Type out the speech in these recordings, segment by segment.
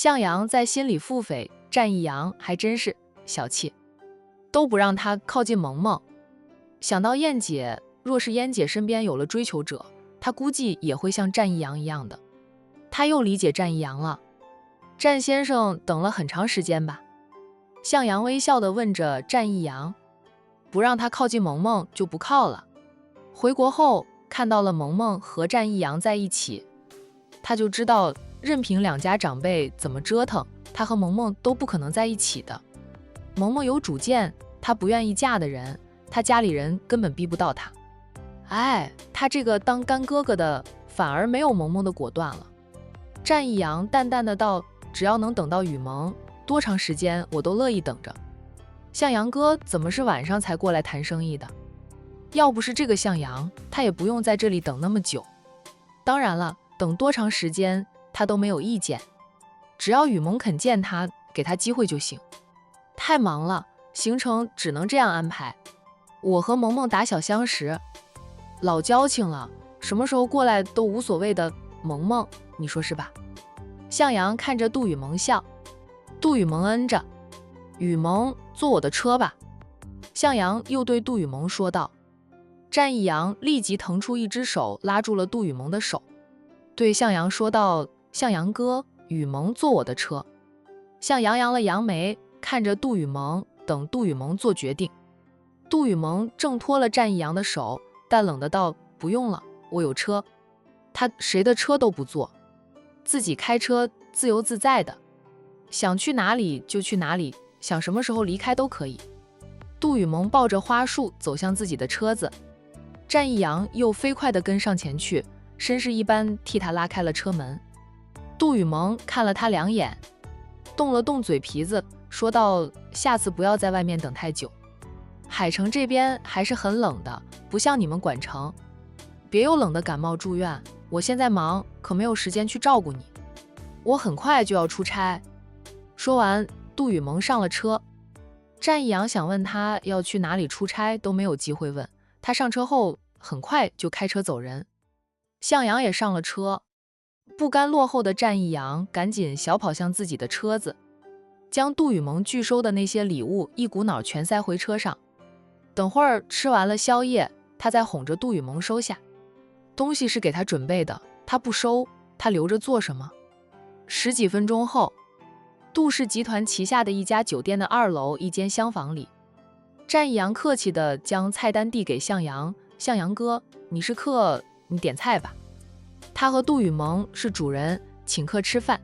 向阳在心里腹诽，战一阳还真是小气，都不让他靠近萌萌。想到燕姐，若是燕姐身边有了追求者，他估计也会像战一阳一样的。他又理解战一阳了。战先生等了很长时间吧？向阳微笑地问着战一阳，不让他靠近萌萌就不靠了。回国后看到了萌萌和战一阳在一起，他就知道任凭两家长辈怎么折腾，他和萌萌都不可能在一起的。萌萌有主见，他不愿意嫁的人，他家里人根本逼不到他。哎，他这个当干哥哥的反而没有萌萌的果断了。战一阳淡淡的道，只要能等到雨萌，多长时间我都乐意等着。向阳哥怎么是晚上才过来谈生意的？要不是这个向阳，他也不用在这里等那么久。当然了，等多长时间他都没有意见，只要雨萌肯见他，给他机会就行。太忙了，行程只能这样安排。我和萌萌打小相识，老交情了，什么时候过来都无所谓的。萌萌，你说是吧？向阳看着杜雨萌笑，杜雨萌嗯着，雨萌坐我的车吧。向阳又对杜雨萌说道。战一阳立即腾出一只手拉住了杜雨萌的手，对向阳说道，向阳哥，雨萌坐我的车。向阳扬了扬眉，看着杜雨萌，等杜雨萌做决定。杜雨萌挣脱了战一阳的手，但冷的道，不用了，我有车。他谁的车都不坐，自己开车自由自在的，想去哪里就去哪里，想什么时候离开都可以。杜雨萌抱着花束走向自己的车子，战一阳又飞快地跟上前去，绅士一般替他拉开了车门。杜雨萌看了他两眼，动了动嘴皮子，说道，下次不要在外面等太久，海城这边还是很冷的，不像你们管城，别又冷得感冒住院，我现在忙，可没有时间去照顾你，我很快就要出差。说完，杜雨萌上了车。战一阳想问他要去哪里出差都没有机会问，他上车后很快就开车走人。向阳也上了车，不甘落后的战一阳赶紧小跑向自己的车子，将杜雨萌拒收的那些礼物一股脑全塞回车上。等会儿吃完了宵夜，他再哄着杜雨萌收下。东西是给他准备的，他不收，他留着做什么？10几分钟后，杜氏集团旗下的一家酒店的2楼一间厢房里，战一阳客气地将菜单递给向阳，向阳哥，你是客，你点菜吧。他和杜雨萌是主人，请客吃饭。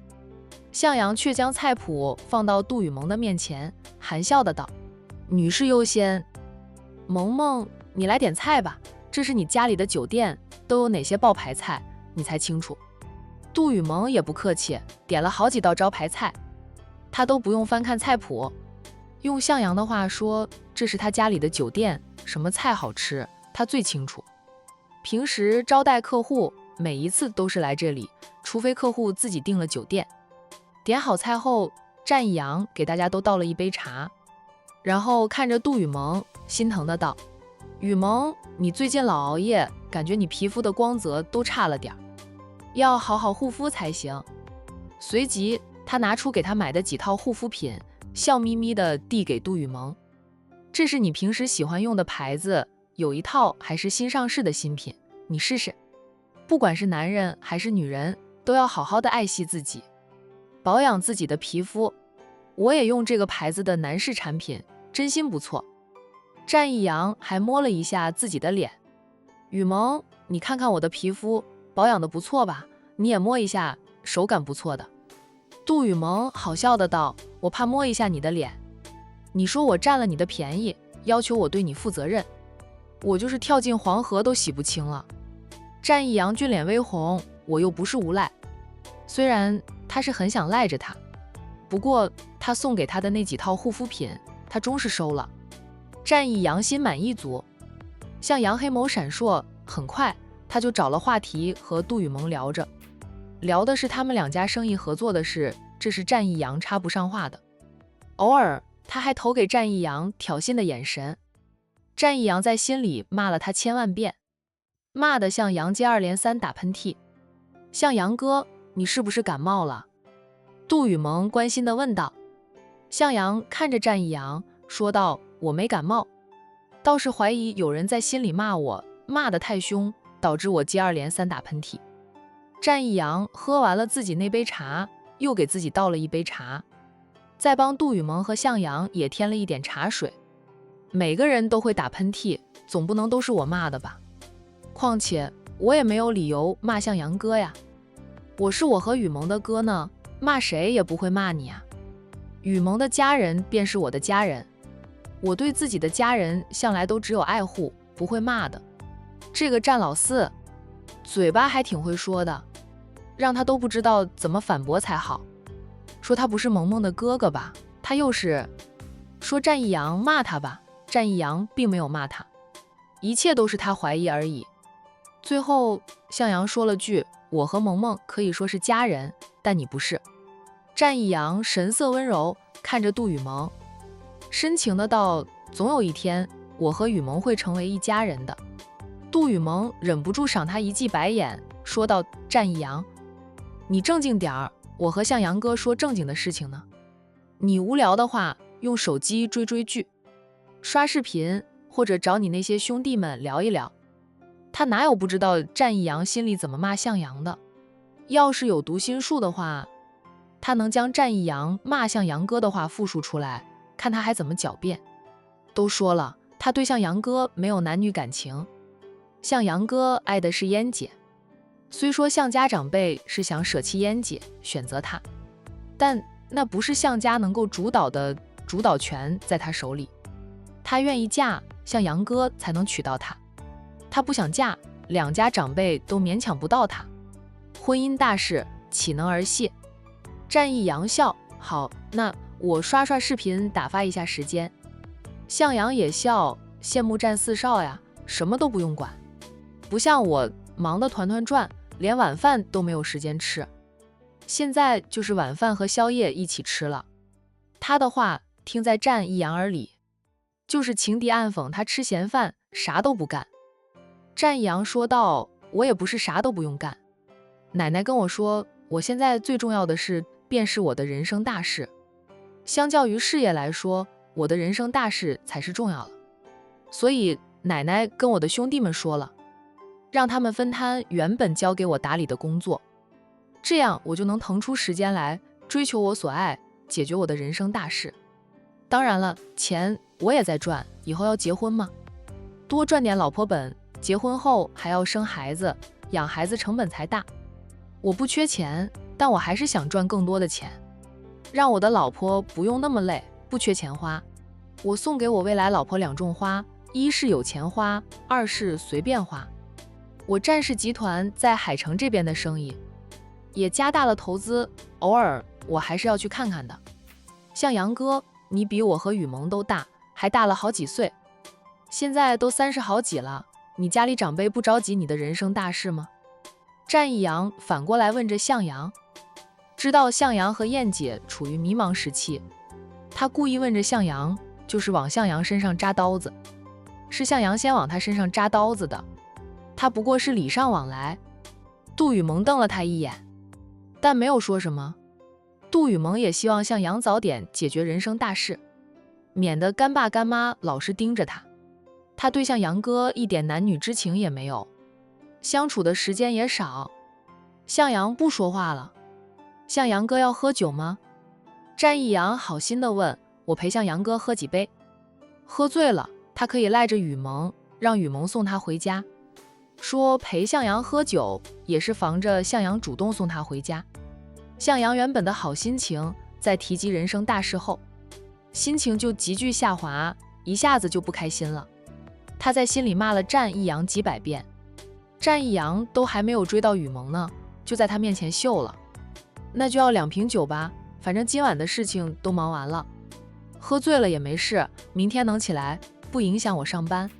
向阳却将菜谱放到杜雨萌的面前，含笑的道，女士优先。萌萌，你来点菜吧，这是你家里的酒店，都有哪些爆牌菜，你才清楚。杜雨萌也不客气，点了好几道招牌菜，他都不用翻看菜谱。用向阳的话说，这是他家里的酒店，什么菜好吃，他最清楚。平时招待客户，每一次都是来这里，除非客户自己订了酒店。点好菜后，战一阳给大家都倒了一杯茶，然后看着杜雨萌，心疼的道，雨萌，你最近老熬夜，感觉你皮肤的光泽都差了点，要好好护肤才行。随即他拿出给他买的几套护肤品，笑眯眯地递给杜雨萌，这是你平时喜欢用的牌子，有一套还是新上市的新品，你试试。不管是男人还是女人，都要好好的爱惜自己，保养自己的皮肤。我也用这个牌子的男士产品，真心不错。战一阳还摸了一下自己的脸，雨萌，你看看我的皮肤，保养的不错吧？你也摸一下，手感不错的。杜雨萌好笑的道，我怕摸一下你的脸，你说我占了你的便宜，要求我对你负责任，我就是跳进黄河都洗不清了。战一阳俊脸微红，我又不是无赖。虽然他是很想赖着他，不过他送给他的那几套护肤品，他终是收了。战一阳心满意足，向阳黑眸闪烁，很快他就找了话题和杜雨萌聊着，聊的是他们两家生意合作的事，这是战一阳插不上话的。偶尔他还投给战一阳挑衅的眼神，战一阳在心里骂了他千万遍，骂得向阳接二连三打喷嚏。向阳哥，你是不是感冒了？杜雨萌关心地问道。向阳看着战一阳，说道：“我没感冒，倒是怀疑有人在心里骂我，骂得太凶，导致我接二连三打喷嚏。”战一阳喝完了自己那杯茶，又给自己倒了一杯茶，再帮杜雨萌和向阳也添了一点茶水。每个人都会打喷嚏，总不能都是我骂的吧？况且我也没有理由骂向阳哥呀，我是我和雨萌的哥呢，骂谁也不会骂你啊。雨萌的家人便是我的家人，我对自己的家人向来都只有爱护，不会骂的。这个战老四嘴巴还挺会说的，让他都不知道怎么反驳才好。说他不是萌萌的哥哥吧，他又是说战一阳骂他吧，战一阳并没有骂他，一切都是他怀疑而已。最后向阳说了句：“我和萌萌可以说是家人，但你不是。”战一阳神色温柔看着杜雨萌，深情的道：“总有一天，我和雨萌会成为一家人的。”杜雨萌忍不住赏他一记白眼，说道：“战一阳，你正经点儿，我和向阳哥说正经的事情呢。你无聊的话，用手机追剧，刷视频，或者找你那些兄弟们聊一聊。”他哪有不知道战一阳心里怎么骂向阳的？要是有读心术的话，他能将战一阳骂向阳哥的话复述出来，看他还怎么狡辩。都说了，他对向阳哥没有男女感情，向阳哥爱的是嫣姐。虽说向家长辈是想舍弃嫣姐，选择他，但那不是向家能够主导的，主导权在他手里。他愿意嫁，向阳哥才能娶到她。他不想嫁，两家长辈都勉强不到他。婚姻大事岂能儿戏？战一阳笑，好，那我刷视频打发一下时间。向阳也笑，羡慕战四少呀，什么都不用管，不像我忙得团团转，连晚饭都没有时间吃。现在就是晚饭和宵夜一起吃了。他的话听在战一阳耳里，就是情敌暗讽他吃闲饭，啥都不干。战一阳说道：“我也不是啥都不用干，奶奶跟我说，我现在最重要的事便是我的人生大事。相较于事业来说，我的人生大事才是重要的。所以奶奶跟我的兄弟们说了，让他们分摊原本交给我打理的工作，这样我就能腾出时间来追求我所爱，解决我的人生大事。当然了，钱我也在赚，以后要结婚嘛，多赚点老婆本，结婚后还要生孩子，养孩子成本才大。我不缺钱，但我还是想赚更多的钱，让我的老婆不用那么累，不缺钱花。我送给我未来老婆2种花，一是有钱花，二是随便花。我战氏集团在海城这边的生意也加大了投资，偶尔我还是要去看看的。向阳哥，你比我和雨萌都大，还大了好几岁，现在都30好几了，你家里长辈不着急你的人生大事吗？战一阳反过来问着向阳，知道向阳和燕姐处于迷茫时期，他故意问着向阳，就是往向阳身上扎刀子。是向阳先往他身上扎刀子的，他不过是礼尚往来。杜雨萌瞪了他一眼，但没有说什么。杜雨萌也希望向阳早点解决人生大事，免得干爸干妈老是盯着他。他对向阳哥一点男女之情也没有，相处的时间也少。向阳不说话了。向阳哥要喝酒吗？战一阳好心地问。我陪向阳哥喝几杯，喝醉了他可以赖着雨萌，让雨萌送他回家。说陪向阳喝酒也是防着向阳主动送他回家。向阳原本的好心情在提及人生大事后，心情就急剧下滑，一下子就不开心了。他在心里骂了战一阳几百遍，战一阳都还没有追到雨萌呢，就在他面前秀了。那就要2瓶酒吧，反正今晚的事情都忙完了，喝醉了也没事，明天能起来，不影响我上班。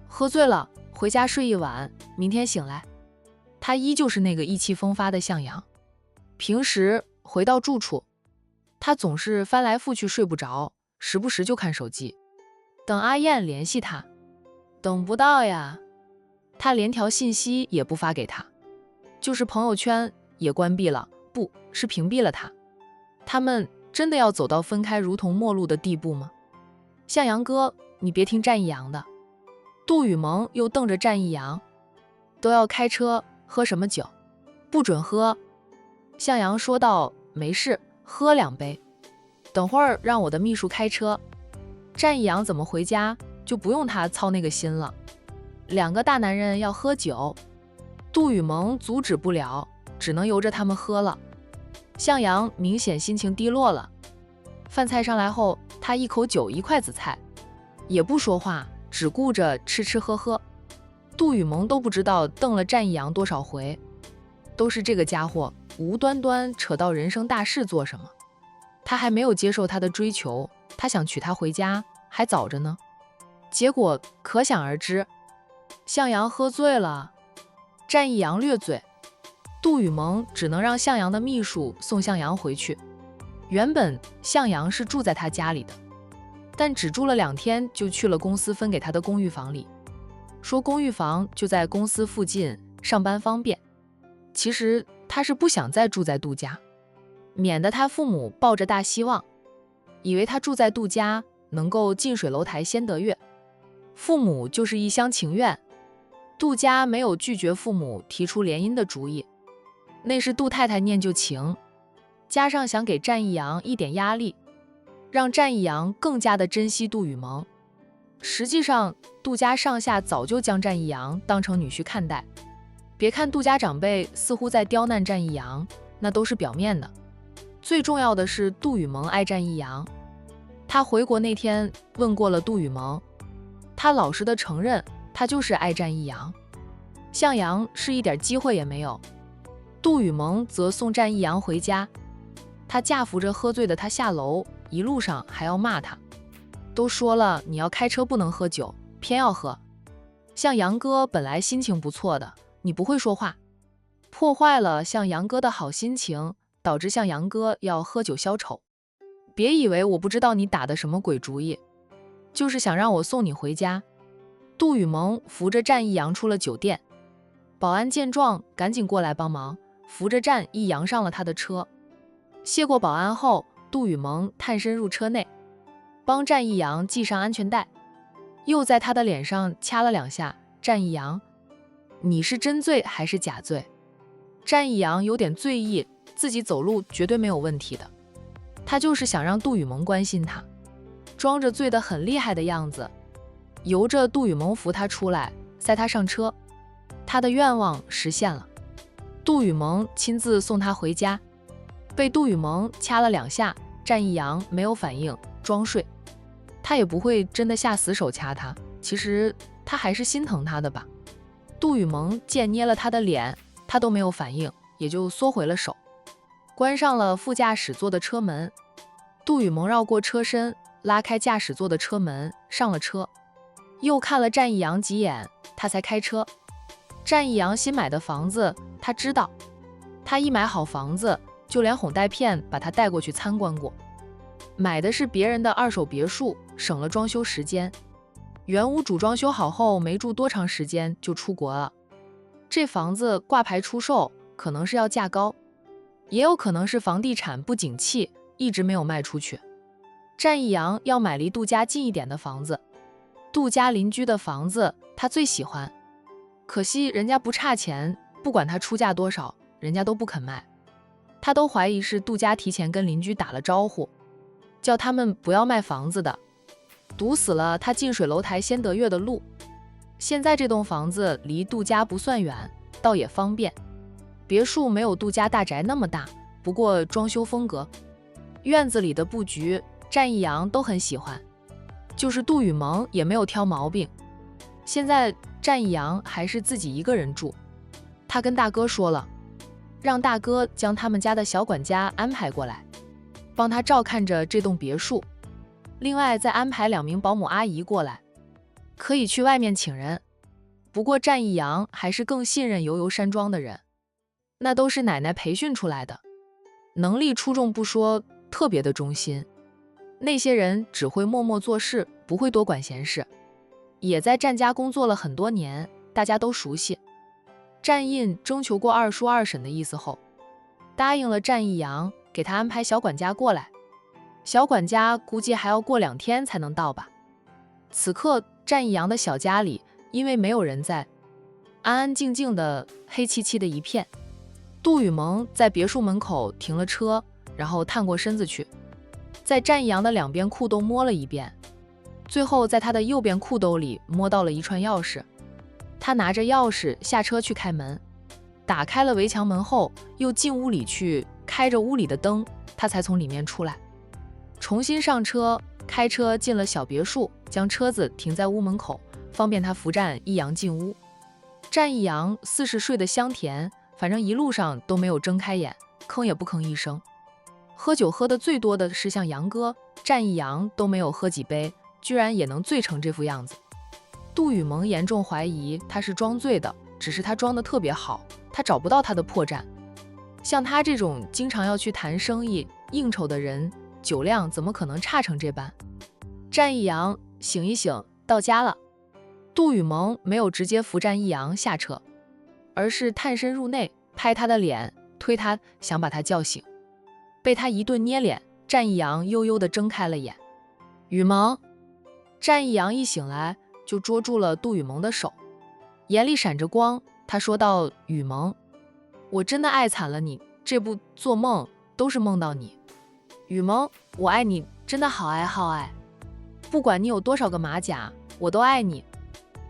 喝醉了回家睡一晚，明天醒来。他依旧是那个意气风发的向阳。平时回到住处，他总是翻来覆去睡不着，时不时就看手机，等阿燕联系他，等不到呀，他连条信息也不发给他，就是朋友圈也关闭了，不是屏蔽了他。他们真的要走到分开如同陌路的地步吗？向阳哥，你别听战一阳的。杜雨萌又瞪着战一阳，都要开车，喝什么酒？不准喝。向阳说道，没事，喝2杯。等会儿让我的秘书开车。战一阳怎么回家就不用他操那个心了。2个大男人要喝酒，杜雨萌阻止不了，只能由着他们喝了。向阳明显心情低落了。饭菜上来后，他一口酒一筷子菜，也不说话，只顾着吃吃喝喝。杜雨萌都不知道瞪了战一阳多少回，都是这个家伙无端端扯到人生大事做什么？他还没有接受他的追求，他想娶她回家还早着呢。结果可想而知，向阳喝醉了，战一阳略醉，杜雨萌只能让向阳的秘书送向阳回去。原本向阳是住在他家里的，但只住了2天就去了公司分给他的公寓房里，说公寓房就在公司附近，上班方便。其实他是不想再住在杜家，免得他父母抱着大希望，以为他住在杜家能够近水楼台先得月，父母就是一厢情愿。杜家没有拒绝父母提出联姻的主意，那是杜太太念旧情，加上想给战一阳一点压力，让战一阳更加的珍惜杜雨萌。实际上杜家上下早就将战一阳当成女婿看待，别看杜家长辈似乎在刁难战一阳，那都是表面的，最重要的是杜雨萌爱战一阳。他回国那天问过了杜雨萌，他老实的承认他就是爱战一阳。向阳是一点机会也没有，杜雨萌则送战一阳回家，他架扶着喝醉的他下楼，一路上还要骂他，都说了你要开车不能喝酒，偏要喝。向阳哥本来心情不错的，你不会说话，破坏了向阳哥的好心情，导致向阳哥要喝酒消愁。别以为我不知道你打的什么鬼主意，就是想让我送你回家。杜雨萌扶着战一阳出了酒店，保安见状赶紧过来帮忙，扶着战一阳上了他的车。谢过保安后，杜雨萌探身入车内，帮战一阳系上安全带，又在他的脸上掐了2下。战一阳，你是真醉还是假醉？战一阳有点醉意，自己走路绝对没有问题的，他就是想让杜雨萌关心他，装着醉得很厉害的样子，由着杜雨萌扶他出来，塞他上车。他的愿望实现了，杜雨萌亲自送他回家。被杜雨萌掐了2下，战一阳没有反应，装睡。他也不会真的下死手掐他，其实他还是心疼他的吧。杜雨萌剑捏了他的脸，他都没有反应，也就缩回了手，关上了副驾驶座的车门。杜雨萌绕过车身，拉开驾驶座的车门，上了车，又看了战一阳几眼，他才开车。战一阳新买的房子他知道，他一买好房子就连哄带骗把他带过去参观过。买的是别人的2手别墅，省了装修时间，原屋主装修好后没住多长时间就出国了。这房子挂牌出售，可能是要价高，也有可能是房地产不景气，一直没有卖出去。战一阳要买离杜家近一点的房子，杜家邻居的房子他最喜欢，可惜人家不差钱，不管他出价多少，人家都不肯卖。他都怀疑是杜家提前跟邻居打了招呼，叫他们不要卖房子的，堵死了他近水楼台先得月的路。现在这栋房子离杜家不算远，倒也方便。别墅没有杜家大宅那么大，不过装修风格、院子里的布局，战一阳都很喜欢，就是杜雨萌也没有挑毛病。现在战一阳还是自己一个人住，他跟大哥说了，让大哥将他们家的小管家安排过来，帮他照看着这栋别墅，另外再安排2名保姆阿姨过来，可以去外面请人。不过战一阳还是更信任油油山庄的人，那都是奶奶培训出来的，能力出众不说，特别的忠心。那些人只会默默做事，不会多管闲事，也在战家工作了很多年，大家都熟悉。战印征求过2叔2婶的意思后，答应了战一阳，给他安排小管家过来。小管家估计还要过2天才能到吧。此刻战义阳的小家里因为没有人在，安安静静的，黑漆漆的一片。杜雨萌在别墅门口停了车，然后探过身子去，在战义阳的2边裤兜摸了一遍，最后在他的右边裤兜里摸到了一串钥匙。他拿着钥匙下车去开门，打开了围墙门后，又进屋里去，开着屋里的灯，他才从里面出来，重新上车，开车进了小别墅，将车子停在屋门口，方便他扶战义阳进屋。战义阳似是睡得香甜，反正一路上都没有睁开眼，吭也不吭一声。喝酒喝的最多的是像杨哥，战义阳都没有喝几杯，居然也能醉成这副样子。杜雨萌严重怀疑他是装醉的，只是他装得特别好，他找不到他的破绽。像他这种经常要去谈生意应酬的人，酒量怎么可能差成这般？战义阳，醒一醒，到家了。杜雨萌没有直接扶战义阳下车，而是探身入内，拍他的脸，推他，想把他叫醒。被他一顿捏脸，战义阳悠悠地睁开了眼。雨萌。战义阳一醒来就捉住了杜雨萌的手，眼里闪着光，他说道：雨萌，我真的爱惨了你，这不做梦都是梦到你。雨萌，我爱你，真的好爱好爱，不管你有多少个马甲，我都爱你。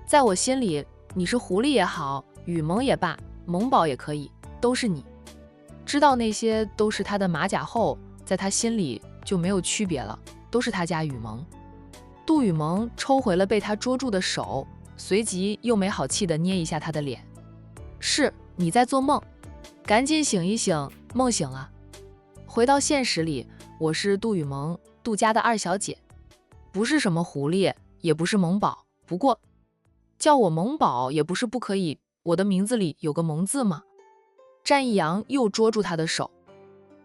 在我心里，你是狐狸也好，雨萌也罢，萌宝也可以，都是你。知道那些都是他的马甲后，在他心里就没有区别了，都是他家雨萌。杜雨萌抽回了被他捉住的手，随即又没好气地捏一下他的脸。是你在做梦，赶紧醒一醒，梦醒了，回到现实里。我是杜雨萌，杜家的2小姐，不是什么狐狸，也不是萌宝，不过叫我萌宝也不是不可以，我的名字里有个萌字嘛。战义阳又捉住他的手，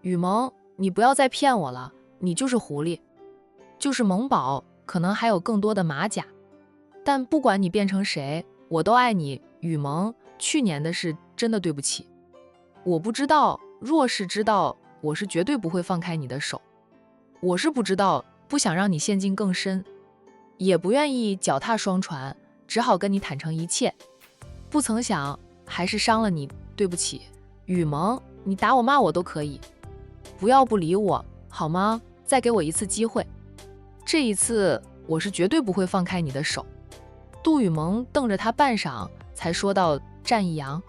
雨萌，你不要再骗我了，你就是狐狸，就是萌宝，可能还有更多的马甲，但不管你变成谁，我都爱你。雨萌，去年的事真的对不起，我不知道，若是知道，我是绝对不会放开你的手。我是不知道，不想让你陷进更深，也不愿意脚踏双船，只好跟你坦诚一切，不曾想还是伤了你，对不起。雨萌，你打我骂我都可以，不要不理我好吗？再给我一次机会，这一次我是绝对不会放开你的手。杜雨萌瞪着他半晌，才说道：战义阳，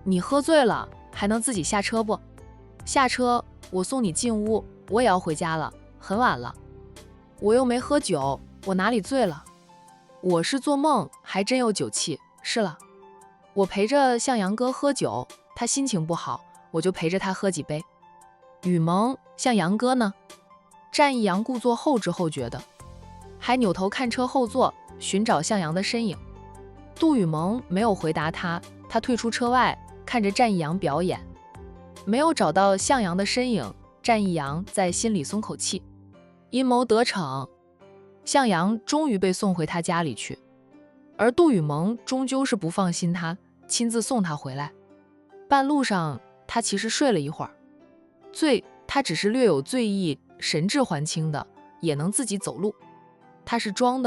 你喝醉了还能自己下车不？下车，我送你进屋，我也要回家了，很晚了。我又没喝酒，我哪里醉了？我是做梦，还真有酒气。是了，我陪着向阳哥喝酒，他心情不好，我就陪着他喝几杯。雨萌，向阳哥呢？战义阳故作后知后觉的，还扭头看车后座，寻找向阳的身影。杜雨萌没有回答他，他退出车外，看着战义阳表演，没有找到向阳的身影。战义阳在心里松口气，阴谋得逞，向阳终于被送回他家里去。而杜雨萌终究是不放心他，亲自送他回来。半路上他其实睡了一会儿，醉他只是略有醉意，神志还清的，也能自己走路。他是装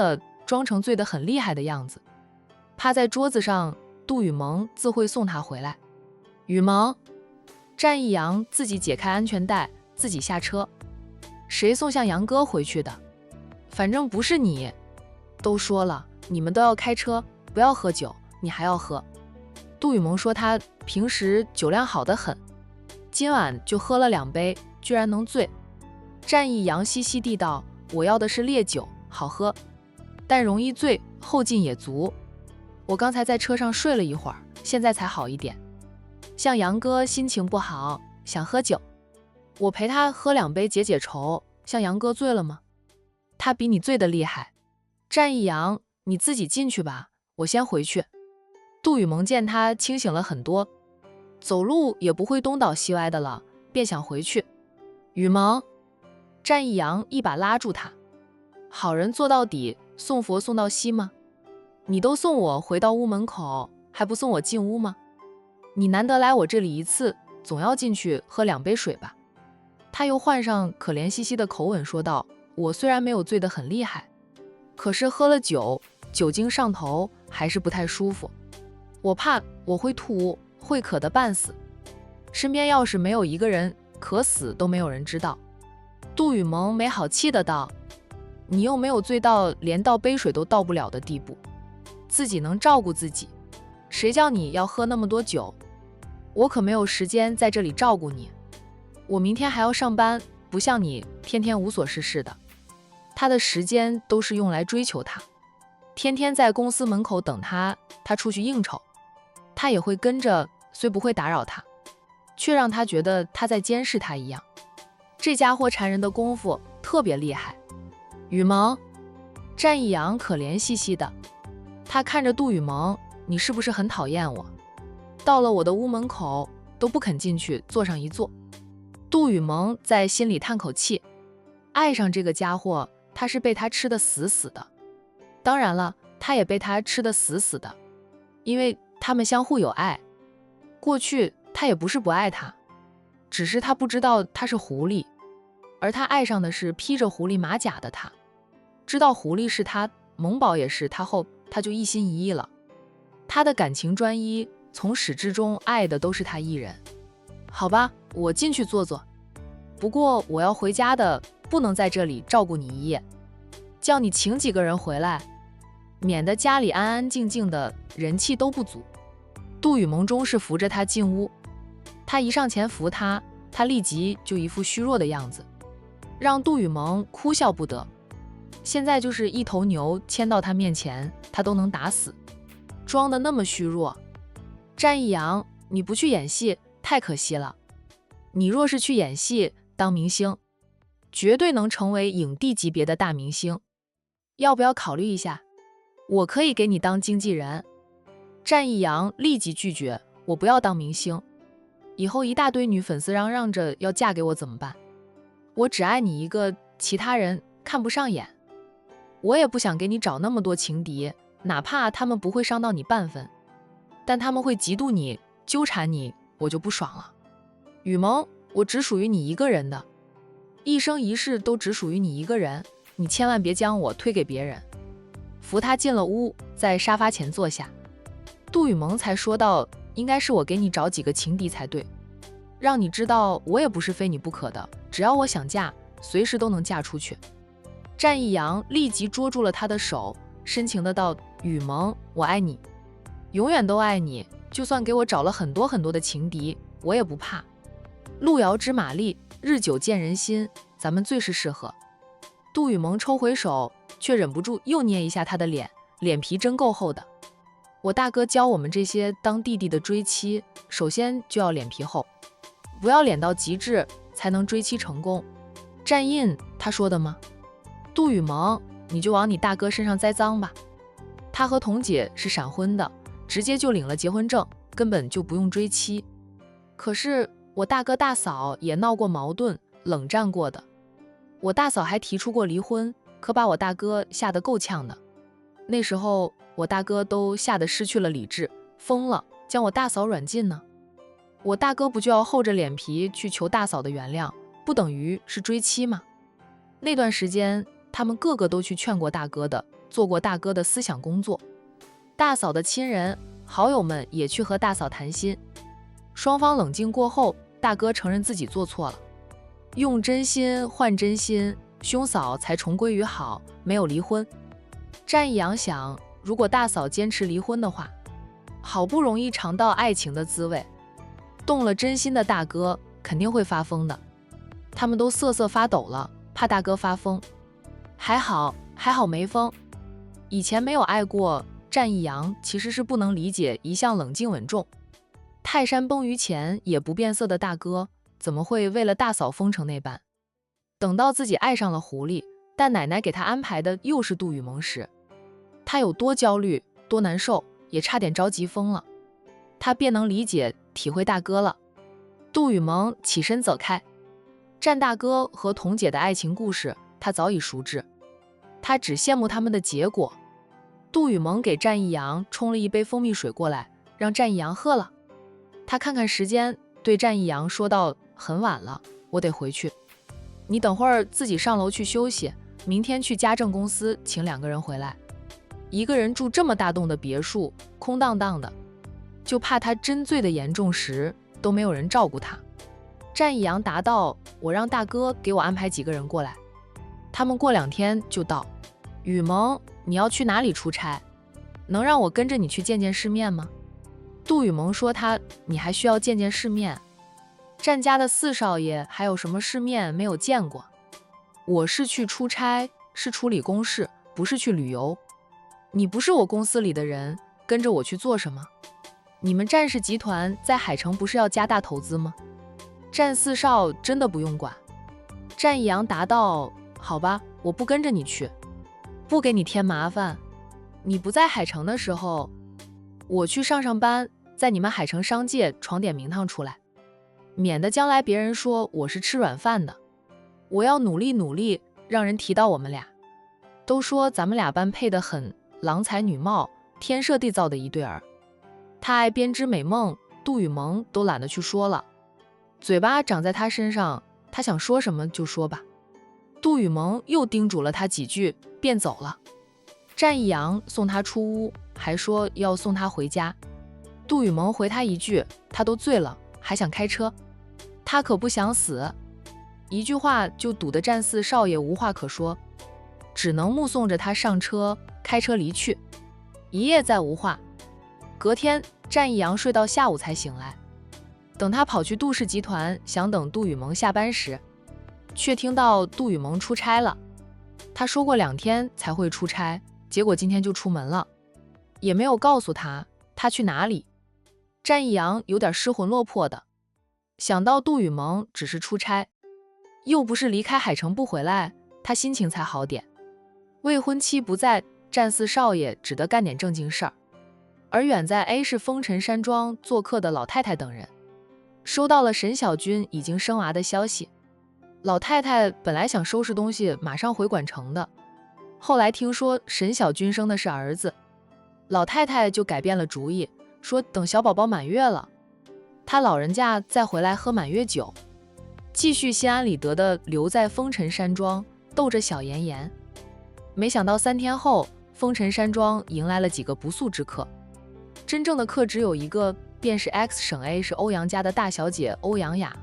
成醉得很厉害的样子。趴在桌子上，杜雨萌自会送他回来。雨萌，战义阳自己解开安全带，自己下车。谁送向阳哥回去的？反正不是你。都说了，你们都要开车，不要喝酒，你还要喝。杜雨萌说他平时酒量好得很，今晚就喝了2杯，居然能醉。战义阳嘻嘻地道：我要的是烈酒，好喝，但容易醉，后劲也足。我刚才在车上睡了一会儿，现在才好一点。向阳哥心情不好，想喝酒，我陪他喝2杯解解愁。向阳哥醉了吗？他比你醉得厉害。战义阳，你自己进去吧，我先回去。杜雨萌见他清醒了很多，走路也不会东倒西歪的了，便想回去。雨萌，战义阳一把拉住他，好人做到底，送佛送到西吗？你都送我回到屋门口，还不送我进屋吗？你难得来我这里一次，总要进去喝2杯水吧。他又换上可怜兮兮的口吻说道：“我虽然没有醉得很厉害，可是喝了酒，酒精上头，还是不太舒服。我怕我会吐，会渴得半死。身边要是没有一个人，渴死都没有人知道。”杜雨萌没好气的道：“你又没有醉到连倒杯水都倒不了的地步，自己能照顾自己，谁叫你要喝那么多酒？我可没有时间在这里照顾你，我明天还要上班，不像你天天无所事事的。”他的时间都是用来追求他，天天在公司门口等他，他出去应酬，他也会跟着，虽不会打扰他，却让他觉得他在监视他一样。这家伙缠人的功夫特别厉害。雨萌，战一阳可怜兮兮的，他看着杜雨萌：“你是不是很讨厌我？到了我的屋门口都不肯进去坐上一坐。”杜雨萌在心里叹口气，爱上这个家伙，他是被他吃得死死的。当然了，他也被他吃得死死的，因为他们相互有爱。过去他也不是不爱他，只是他不知道他是狐狸，而他爱上的是披着狐狸马甲的他。知道狐狸是他，萌宝也是他后，他就一心一意了。他的感情专一，从始至终爱的都是他一人。好吧，我进去坐坐，不过我要回家的，不能在这里照顾你一夜，叫你请几个人回来，免得家里安安静静的，人气都不足。杜雨萌终是扶着他进屋，他一上前扶他，他立即就一副虚弱的样子，让杜雨萌哭笑不得。现在就是一头牛牵到他面前，他都能打死，装得那么虚弱。战一阳，你不去演戏太可惜了，你若是去演戏当明星，绝对能成为影帝级别的大明星，要不要考虑一下？我可以给你当经纪人。战一阳立即拒绝：“我不要当明星，以后一大堆女粉丝嚷嚷着要嫁给我怎么办？我只爱你一个，其他人看不上眼。我也不想给你找那么多情敌，哪怕他们不会伤到你半分，但他们会嫉妒你，纠缠你，我就不爽了。雨萌，我只属于你一个人的，一生一世都只属于你一个人，你千万别将我推给别人。”扶他进了屋，在沙发前坐下。杜雨萌才说道：“应该是我给你找几个情敌才对，让你知道我也不是非你不可的，只要我想嫁，随时都能嫁出去。”战一阳立即捉住了他的手，深情的道：“雨萌，我爱你，永远都爱你，就算给我找了很多很多的情敌，我也不怕。路遥知马力，日久见人心，咱们最是适合。”杜雨萌抽回手，却忍不住又捏一下他的脸，脸皮真够厚的。我大哥教我们这些当弟弟的追妻，首先就要脸皮厚，不要脸到极致，才能追妻成功。战印他说的吗？杜雨萌，你就往你大哥身上栽赃吧。他和彤姐是闪婚的，直接就领了结婚证，根本就不用追妻。可是我大哥大嫂也闹过矛盾，冷战过的。我大嫂还提出过离婚，可把我大哥吓得够呛的。那时候我大哥都吓得失去了理智，疯了，将我大嫂软禁呢。我大哥不就要厚着脸皮去求大嫂的原谅，不等于是追妻吗？那段时间他们个个都去劝过大哥的，做过大哥的思想工作。大嫂的亲人好友们也去和大嫂谈心，双方冷静过后，大哥承认自己做错了，用真心换真心，兄嫂才重归于好，没有离婚。战一阳想，如果大嫂坚持离婚的话，好不容易尝到爱情的滋味，动了真心的大哥肯定会发疯的。他们都瑟瑟发抖了，怕大哥发疯。还好没疯。以前没有爱过，战一阳其实是不能理解一向冷静稳重，泰山崩于前也不变色的大哥，怎么会为了大嫂疯成那般。等到自己爱上了狐狸，但奶奶给他安排的又是杜雨萌时，他有多焦虑多难受，也差点着急疯了。他便能理解体会大哥了。杜雨萌起身走开。战大哥和彤姐的爱情故事他早已熟知，他只羡慕他们的结果。杜雨萌给战一阳冲了一杯蜂蜜水过来，让战一阳喝了。他看看时间，对战一阳说道：“很晚了，我得回去。”你等会儿自己上楼去休息，明天去家政公司请2个人回来。一个人住这么大栋的别墅，空荡荡的，就怕他真醉的严重时都没有人照顾他。战义阳答道：我让大哥给我安排几个人过来，他们过2天就到。雨萌，你要去哪里出差？能让我跟着你去见见世面吗？杜雨萌说你还需要见见世面？战家的4少爷还有什么世面没有见过？我是去出差，是处理公事，不是去旅游。你不是我公司里的人，跟着我去做什么？你们战氏集团在海城不是要加大投资吗？战4少真的不用管。战义阳答道：好吧，我不跟着你去，不给你添麻烦。你不在海城的时候，我去上班，在你们海城商界闯点名堂出来，免得将来别人说我是吃软饭的。我要努力，让人提到我们俩。都说咱们俩般配得很，郎才女貌，天设地造的一对儿。他爱编织美梦，杜雨萌都懒得去说了，嘴巴长在他身上，他想说什么就说吧。杜雨萌又叮嘱了他几句，便走了。战义阳送他出屋，还说要送他回家。杜雨萌回他一句：他都醉了，还想开车？他可不想死。一句话就堵得战4少爷无话可说，只能目送着他上车，开车离去。一夜再无话。隔天，战义阳睡到下午才醒来。等他跑去杜氏集团，想等杜雨萌下班时，却听到杜雨萌出差了。他说过2天才会出差，结果今天就出门了，也没有告诉他去哪里。战义阳有点失魂落魄的，想到杜雨萌只是出差，又不是离开海城不回来，他心情才好点。未婚妻不在，战4少爷只得干点正经事儿。而远在 A 市风尘山庄做客的老太太等人，收到了沈小军已经生娃的消息。老太太本来想收拾东西马上回管城的，后来听说沈小军生的是儿子，老太太就改变了主意，说等小宝宝满月了，她老人家再回来喝满月酒，继续心安理得地留在风尘山庄逗着小妍妍。没想到3天后，风尘山庄迎来了几个不速之客。真正的客只有一个，便是 X 省 A 是欧阳家的大小姐欧阳雅。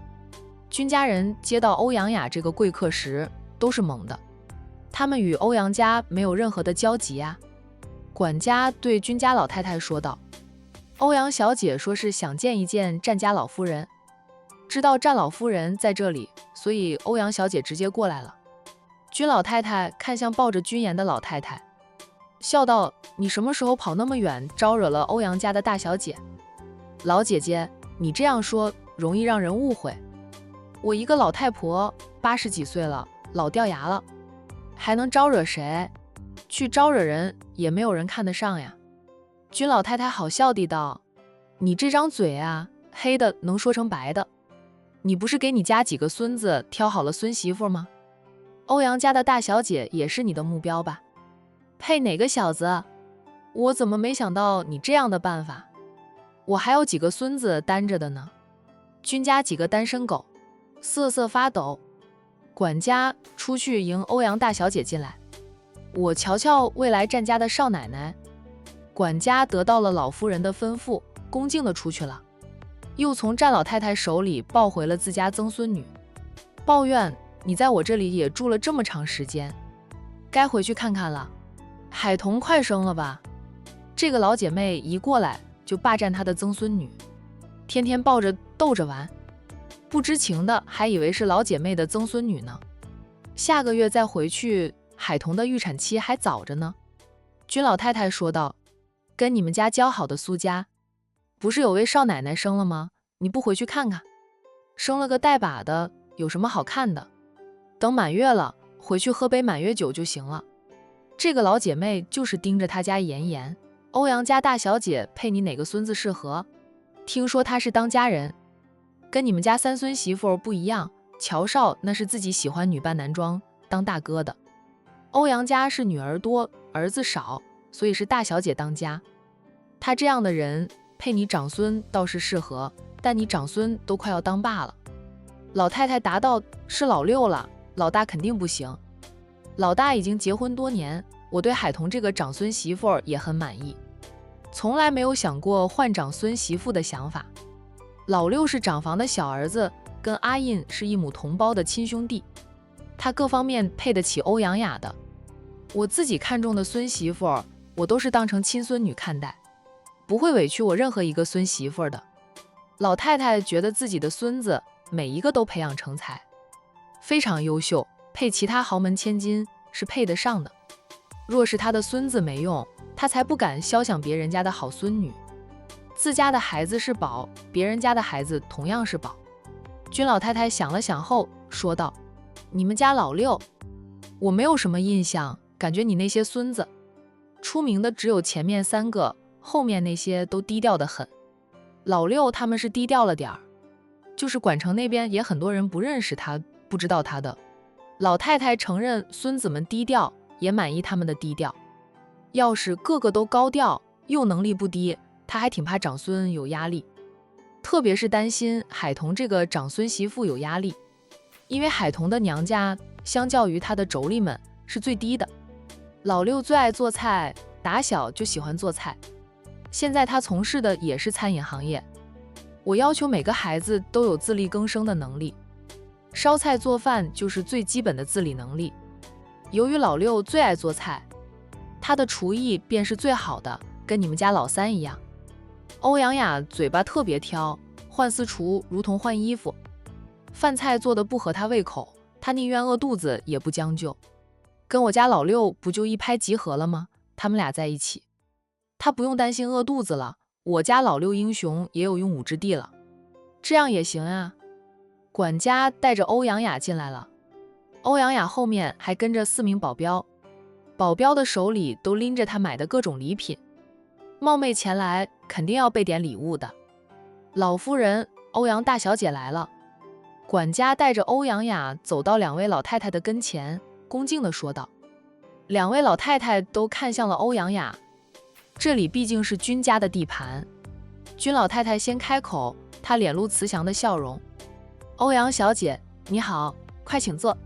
军家人接到欧阳雅这个贵客时都是懵的，他们与欧阳家没有任何的交集啊。管家对军家老太太说道：欧阳小姐说是想见一见战家老夫人，知道战老夫人在这里，所以欧阳小姐直接过来了。军老太太看向抱着军颜的老太太，笑道：你什么时候跑那么远，招惹了欧阳家的大小姐？老姐姐，你这样说容易让人误会。我一个老太婆，80几岁了，老掉牙了，还能招惹谁？去招惹人也没有人看得上呀。军老太太好笑地道：你这张嘴啊，黑的能说成白的。你不是给你家几个孙子挑好了孙媳妇吗？欧阳家的大小姐也是你的目标吧？配哪个小子？我怎么没想到你这样的办法？我还有几个孙子单着的呢。军家几个单身狗瑟瑟发抖。管家出去迎欧阳大小姐进来，我瞧瞧未来战家的少奶奶。管家得到了老夫人的吩咐，恭敬地出去了，又从战老太太手里抱回了自家曾孙女，抱怨你在我这里也住了这么长时间，该回去看看了。海童快生了吧？这个老姐妹一过来就霸占她的曾孙女，天天抱着逗着玩，不知情的还以为是老姐妹的曾孙女呢。下个月再回去，海童的预产期还早着呢。军老太太说道：跟你们家交好的苏家，不是有位少奶奶生了吗？你不回去看看？生了个带把的，有什么好看的？等满月了，回去喝杯满月酒就行了。这个老姐妹就是盯着她家妍妍，欧阳家大小姐配你哪个孙子适合？听说她是当家人，跟你们家3孙媳妇不一样。乔少那是自己喜欢女扮男装当大哥的，欧阳家是女儿多儿子少，所以是大小姐当家。她这样的人配你长孙倒是适合，但你长孙都快要当爸了。老太太答道：是老六了，老大肯定不行。老大已经结婚多年，我对海彤这个长孙媳妇也很满意，从来没有想过换长孙媳妇的想法。老六是长房的小儿子，跟阿印是一母同胞的亲兄弟，他各方面配得起欧阳雅的。我自己看中的孙媳妇，我都是当成亲孙女看待，不会委屈我任何一个孙媳妇的。老太太觉得自己的孙子每一个都培养成才，非常优秀，配其他豪门千金是配得上的。若是他的孙子没用，他才不敢肖想别人家的好孙女。自家的孩子是宝，别人家的孩子同样是宝。君老太太想了想后说道：“你们家老六，我没有什么印象，感觉你那些孙子出名的只有前面3个，后面那些都低调得很。老六他们是低调了点儿，就是管城那边也很多人不认识他，不知道他的。老太太承认孙子们低调，也满意他们的低调。要是个个都高调，又能力不低，他还挺怕长孙有压力，特别是担心海彤这个长孙媳妇有压力，因为海彤的娘家相较于他的妯娌们是最低的。老六最爱做菜，打小就喜欢做菜，现在他从事的也是餐饮行业。我要求每个孩子都有自力更生的能力，烧菜做饭就是最基本的自理能力。由于老六最爱做菜，他的厨艺便是最好的，跟你们家老三一样。欧阳雅嘴巴特别挑，换私厨如同换衣服，饭菜做的不合他胃口，他宁愿饿肚子也不将就。跟我家老六不就一拍即合了吗？他们俩在一起，他不用担心饿肚子了，我家老六英雄也有用武之地了，这样也行啊。管家带着欧阳雅进来了，欧阳雅后面还跟着4名保镖，保镖的手里都拎着他买的各种礼品，冒昧前来肯定要备点礼物的。老夫人，欧阳大小姐来了。管家带着欧阳雅走到2位老太太的跟前，恭敬地说道。2位老太太都看向了欧阳雅，这里毕竟是君家的地盘。君老太太先开口，她脸露慈祥的笑容。欧阳小姐你好，快请坐。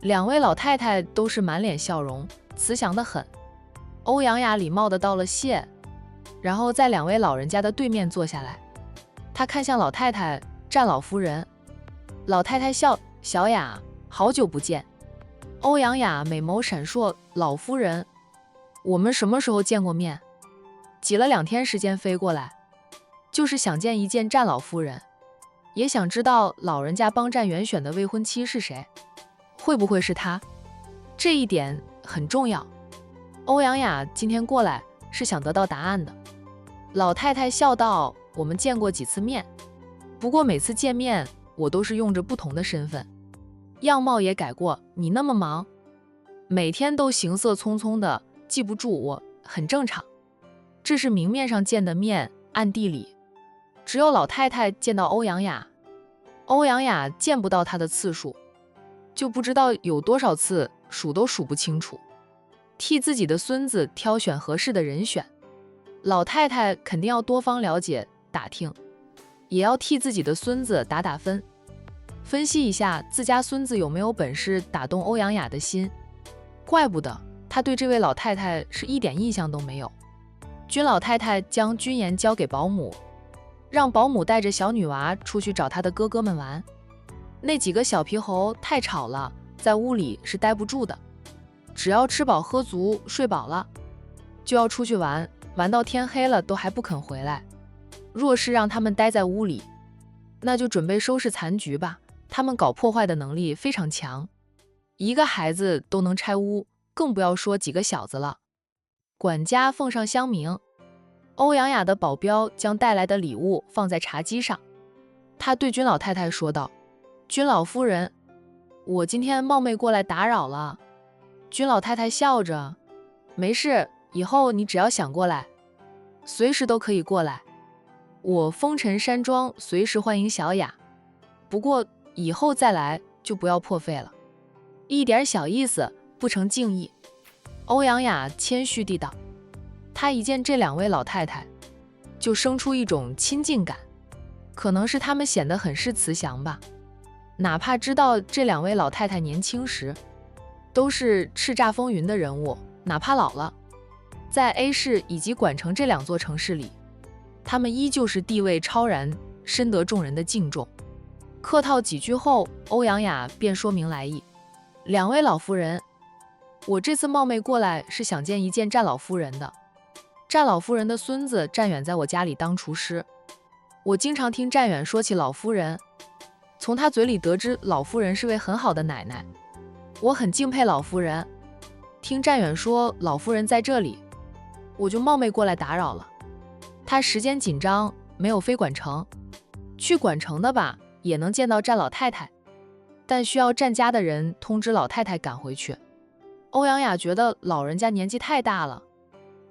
2位老太太都是满脸笑容，慈祥得很。欧阳雅礼貌地道了谢，然后在2位老人家的对面坐下来。她看向老太太，战老夫人。老太太笑，小雅好久不见。欧阳雅美眸闪烁，老夫人，我们什么时候见过面？挤了2天时间飞过来，就是想见一见战老夫人，也想知道老人家帮战元选的未婚妻是谁，会不会是她？这一点很重要。欧阳雅今天过来是想得到答案的。老太太笑道，我们见过几次面，不过每次见面我都是用着不同的身份，样貌也改过，你那么忙，每天都行色匆匆的，记不住我很正常。这是明面上见的面，暗地里只有老太太见到欧阳雅，欧阳雅见不到她的次数就不知道有多少次，数都数不清楚。替自己的孙子挑选合适的人选，老太太肯定要多方了解打听，也要替自己的孙子打打分，分析一下自家孙子有没有本事打动欧阳雅的心。怪不得她对这位老太太是一点印象都没有。君老太太将君言交给保姆，让保姆带着小女娃出去找她的哥哥们玩。那几个小皮猴太吵了，在屋里是待不住的，只要吃饱喝足睡饱了，就要出去玩，玩到天黑了都还不肯回来。若是让他们待在屋里，那就准备收拾残局吧，他们搞破坏的能力非常强，一个孩子都能拆屋，更不要说几个小子了。管家奉上香茗，欧阳雅的保镖将带来的礼物放在茶几上，他对君老太太说道，君老夫人，我今天冒昧过来打扰了。君老太太笑着，没事，以后你只要想过来，随时都可以过来，我风尘山庄随时欢迎小雅，不过以后再来就不要破费了，一点小意思不成敬意。欧阳雅谦虚地道，她一见这2位老太太就生出一种亲近感，可能是他们显得很是慈祥吧。哪怕知道这两位老太太年轻时都是叱咤风云的人物，哪怕老了，在 A 市以及管城这两座城市里，他们依旧是地位超然，深得众人的敬重。客套几句后，欧阳雅便说明来意：两位老夫人，我这次冒昧过来是想见一见战老夫人的。战老夫人的孙子战远在我家里当厨师，我经常听战远说起老夫人，从他嘴里得知老夫人是位很好的奶奶，我很敬佩老夫人。听战远说老夫人在这里，我就冒昧过来打扰了。他时间紧张，没有飞管城，去管城的吧，也能见到战老太太，但需要战家的人通知老太太赶回去。欧阳雅觉得老人家年纪太大了，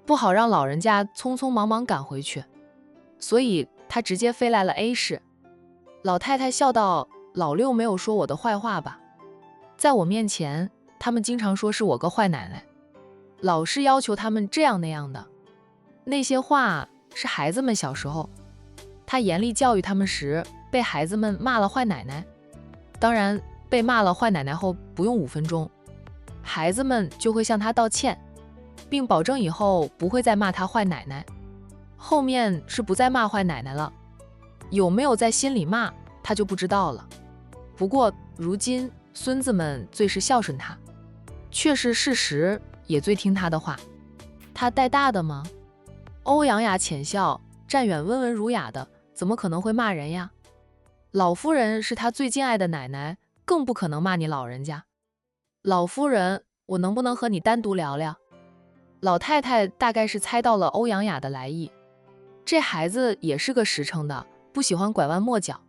不好让老人家匆匆忙忙赶回去，所以她直接飞来了 A 市。老太太笑道：老六没有说我的坏话吧？在我面前，他们经常说是我个坏奶奶，老是要求他们这样那样的。那些话是孩子们小时候，他严厉教育他们时，被孩子们骂了坏奶奶。当然，被骂了坏奶奶后，不用5分钟，孩子们就会向他道歉，并保证以后不会再骂他坏奶奶。后面是不再骂坏奶奶了，有没有在心里骂，他就不知道了。不过如今孙子们最是孝顺他，确是事实，也最听他的话。他带大的吗？欧阳雅浅笑，战远温文儒雅的，怎么可能会骂人呀？老夫人是他最敬爱的奶奶，更不可能骂你老人家。老夫人，我能不能和你单独聊聊？老太太大概是猜到了欧阳雅的来意，这孩子也是个实诚的，不喜欢拐弯抹角。